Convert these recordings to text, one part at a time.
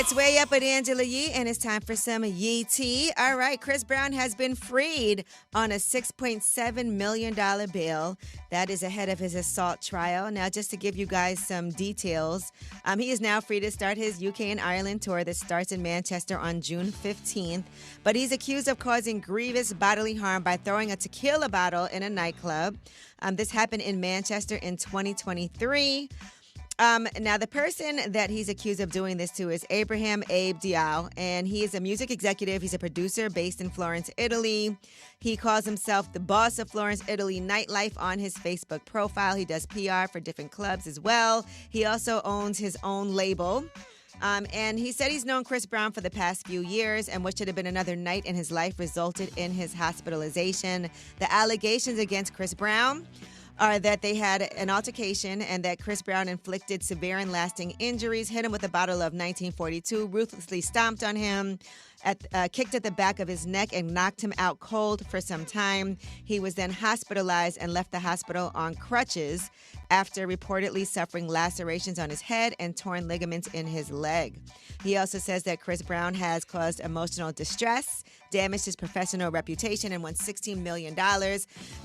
It's way up with Angela Yee, and it's time for some Yee tea. All right, Chris Brown has been freed on a $6.7 million bail. That is ahead of his assault trial. Now, just to give you guys some details, he is now free to start his UK and Ireland tour that starts in Manchester on June 15th. But he's accused of causing grievous bodily harm by throwing a tequila bottle in a nightclub. This happened in Manchester in 2023. Now, the person that he's accused of doing this to is Abraham Abe Dial, and he is a music executive. He's a producer based in Florence, Italy. He calls himself the boss of Florence, Italy nightlife on his Facebook profile. He does PR for different clubs as well. He also owns his own label. And he said he's known Chris Brown for the past few years, and what should have been another night in his life resulted in his hospitalization. The allegations against Chris Brown are that they had an altercation and that Chris Brown inflicted severe and lasting injuries, hit him with a bottle of 1942, ruthlessly stomped on him, kicked at the back of his neck and knocked him out cold for some time. He was then hospitalized and left the hospital on crutches after reportedly suffering lacerations on his head and torn ligaments in his leg. He also says that Chris Brown has caused emotional distress, damaged his professional reputation, and won $16 million.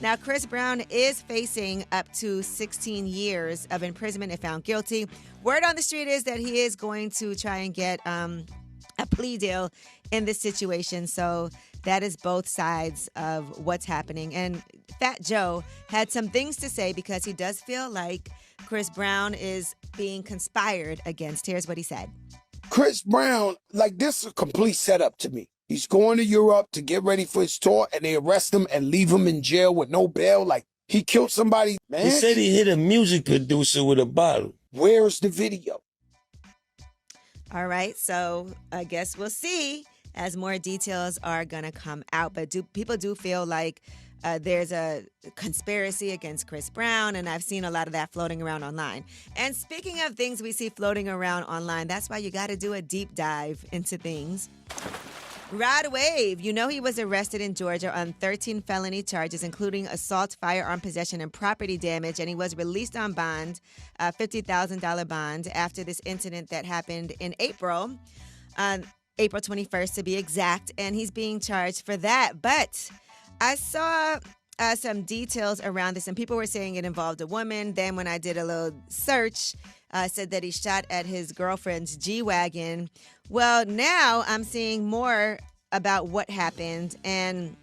Now, Chris Brown is facing up to 16 years of imprisonment if found guilty. Word on the street is that he is going to try and get a plea deal in this situation. So that is both sides of what's happening. And Fat Joe had some things to say because he does feel like Chris Brown is being conspired against. Here's what he said. Chris Brown, this is a complete setup to me. He's going to Europe to get ready for his tour, and they arrest him and leave him in jail with no bail. He killed somebody, man. He said he hit a music producer with a bottle. Where's the video? All right, so I guess we'll see as more details are going to come out. But people do feel like there's a conspiracy against Chris Brown, and I've seen a lot of that floating around online. And speaking of things we see floating around online, that's why you got to do a deep dive into things. Rod Wave, he was arrested in Georgia on 13 felony charges, including assault, firearm possession, and property damage, and he was released on bond, $50,000 bond, after this incident that happened in April, April 21st to be exact, and he's being charged for that. But I saw some details around this, and people were saying it involved a woman. Then when I did a little search, said that he shot at his girlfriend's G-Wagon. Well, now I'm seeing more about what happened, and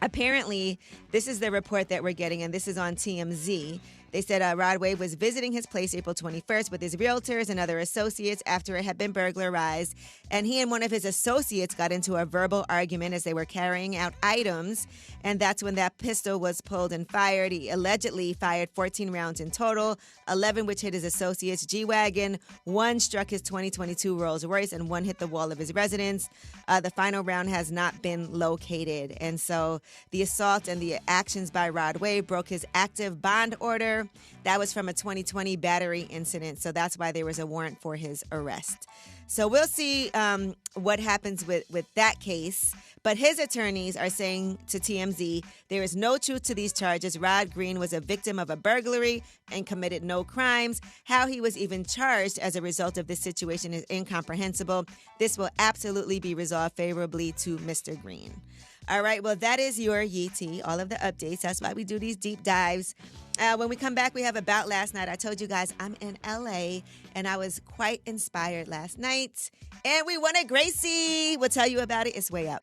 apparently this is the report that we're getting, and this is on TMZ. They said Rod Wave was visiting his place April 21st with his realtors and other associates after it had been burglarized. And he and one of his associates got into a verbal argument as they were carrying out items. And that's when that pistol was pulled and fired. He allegedly fired 14 rounds in total, 11 which hit his associate's G-Wagon, 1 struck his 2022 Rolls Royce, and 1 hit the wall of his residence. The final round has not been located. And so the assault and the actions by Rod Wave broke his active bond order. That was from a 2020 battery incident, so that's why there was a warrant for his arrest. So we'll see what happens with that case. But his attorneys are saying to TMZ, there is no truth to these charges. Rod Greene was a victim of a burglary and committed no crimes. How he was even charged as a result of this situation is incomprehensible. This will absolutely be resolved favorably to Mr. Greene. All right, well, that is your Yee tea, all of the updates. That's why we do these deep dives. When we come back, we have About Last Night. I told you guys I'm in LA, and I was quite inspired last night. And we won a Gracie. We'll tell you about it. It's way up.